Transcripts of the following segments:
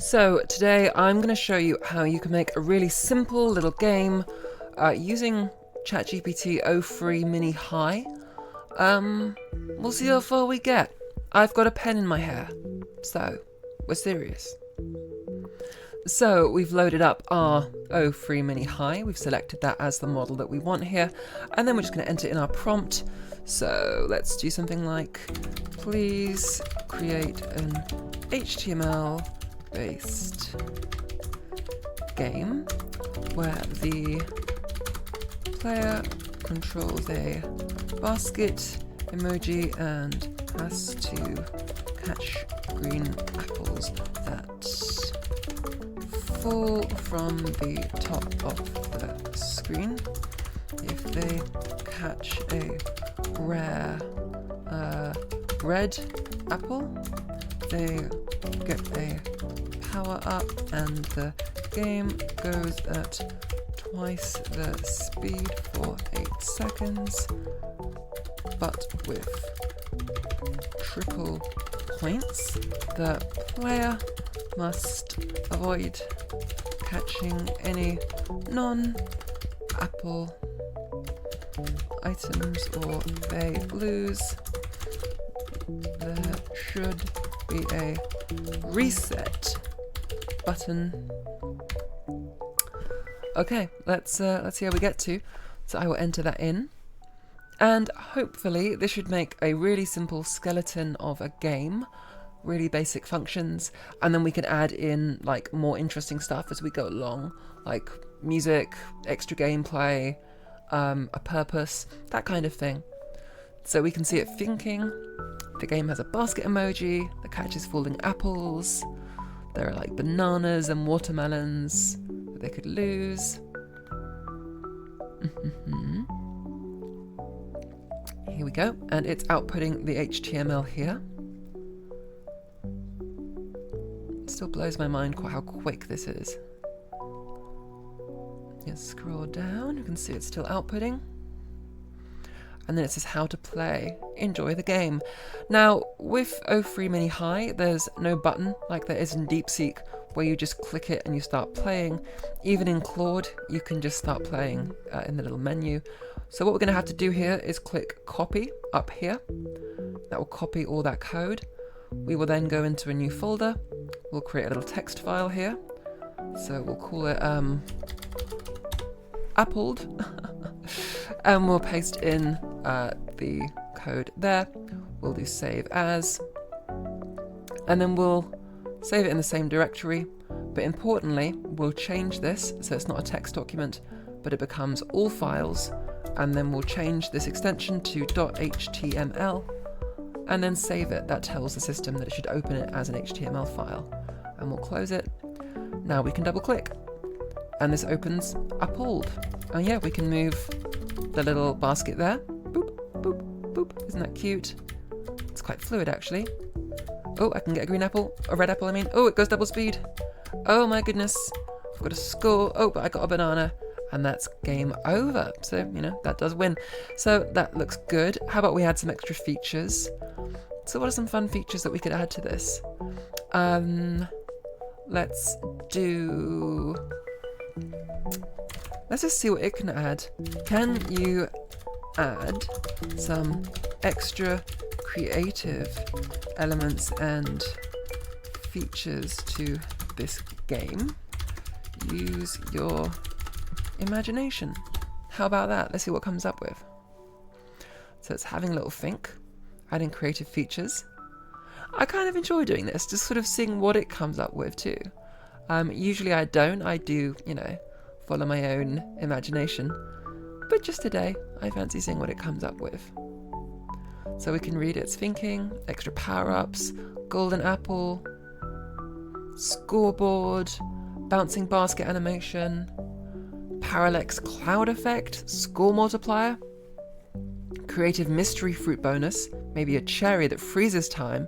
So today I'm going to show you how you can make a really simple little game using ChatGPT o3-mini-high. We'll see how far we get. I've got a pen in my hair, so we're serious. So we've loaded up our o3-mini-high. We've selected that as the model that we want here, and then we're just going to enter in our prompt. So let's do something like, please create an HTML-based game where the player controls a basket emoji and has to catch green apples that fall from the top of the screen. If they catch a rare red apple, they get a power up and the game goes at twice the speed for 8 seconds, but with triple points. The player must avoid catching any non-apple items or they lose. There should be a reset button. Okay, let's see how we get to. So I will enter that in, and hopefully this should make a really simple skeleton of a game, really basic functions, and then we can add in like more interesting stuff as we go along, like music, extra gameplay, a purpose, that kind of thing. So we can see it thinking. The game has a basket emoji that catches falling apples. There are like bananas and watermelons that they could lose. Here we go, and it's outputting the HTML here. It still blows my mind how quick this is. Let's scroll down, you can see it's still outputting. And then it says how to play. Enjoy the game. Now, with o3-mini-high, there's no button like there is in DeepSeek where you just click it and you start playing. Even in Claude, you can just start playing in the little menu. So what we're going to have to do here is click copy up here. That will copy all that code. We will then go into a new folder. We'll create a little text file here. So we'll call it appled. And we'll paste in the code there. We'll do save as, and then we'll save it in the same directory, but importantly we'll change this so it's not a text document but it becomes all files, and then we'll change this extension to .html and then save it. That tells the system that it should open it as an HTML file, and we'll close it. Now we can double click and this opens appled, and yeah, we can move the little basket there. Boop, boop, boop. Isn't that cute? It's quite fluid actually. Oh, I can get a green apple, a red apple I mean. Oh, it goes double speed. Oh my goodness. I've got a score. Oh, but I got a banana. And that's game over. So, you know, that does win. So that looks good. How about we add some extra features? So what are some fun features that we could add to this? Let's just see what it can add. Can you add some extra creative elements and features to this game? Use your imagination. How about that? Let's see what it comes up with. So it's having a little think, adding creative features. I kind of enjoy doing this, just sort of seeing what it comes up with too. Usually I don't. I do, you know, follow my own imagination. But just today, I fancy seeing what it comes up with. So we can read its thinking, extra power-ups, golden apple, scoreboard, bouncing basket animation, parallax cloud effect, score multiplier, creative mystery fruit bonus, maybe a cherry that freezes time,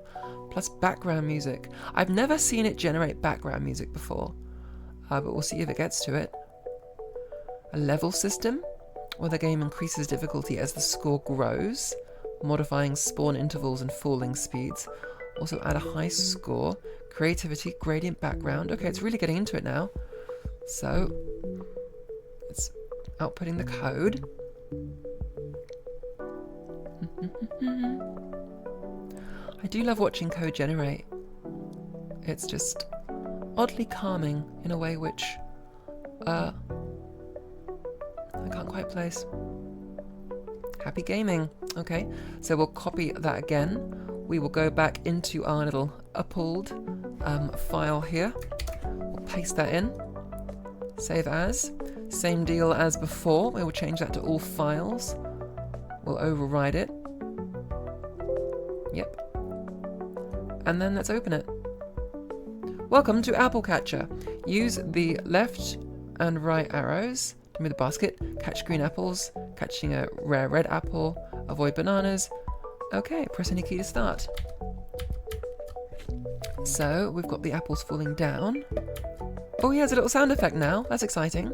plus background music. I've never seen it generate background music before, but we'll see if it gets to it. A level system, where the game increases difficulty as the score grows, modifying spawn intervals and falling speeds. Also add a high score. Creativity, gradient background. Okay, it's really getting into it now. So it's outputting the code. I do love watching code generate. It's just oddly calming in a way which I can't quite place. Happy gaming. Okay, so we'll copy that again. We will go back into our little upload file here. We'll paste that in. Save as. Same deal as before. We will change that to all files. We'll override it. Yep. And then let's open it. Welcome to Apple Catcher. Use the left and right arrows to move the basket. Catch green apples. Catching a rare red apple. Avoid bananas. Okay, press any key to start. So we've got the apples falling down. Oh, he has a little sound effect now. That's exciting.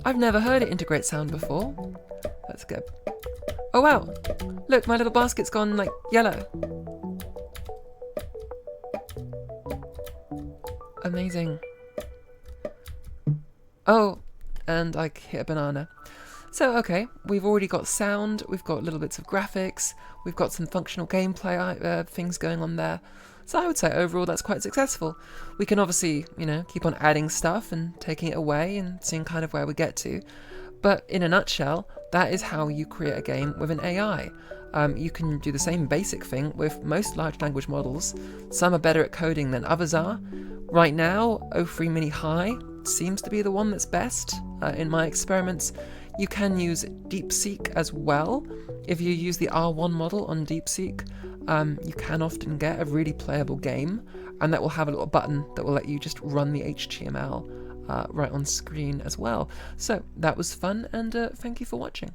I've never heard it integrate sound before. That's good. Oh wow! Look, my little basket's gone like yellow. Amazing. Oh, and I hit a banana. So, okay, we've already got sound, we've got little bits of graphics, we've got some functional gameplay things going on there. So I would say overall that's quite successful. We can obviously, keep on adding stuff and taking it away and seeing kind of where we get to. But in a nutshell, that is how you create a game with an AI. You can do the same basic thing with most large language models. Some are better at coding than others are. Right now, o3-mini-high seems to be the one that's best in my experiments. You can use DeepSeek as well. If you use the R1 model on DeepSeek, you can often get a really playable game, and that will have a little button that will let you just run the HTML right on screen as well. So that was fun, and thank you for watching.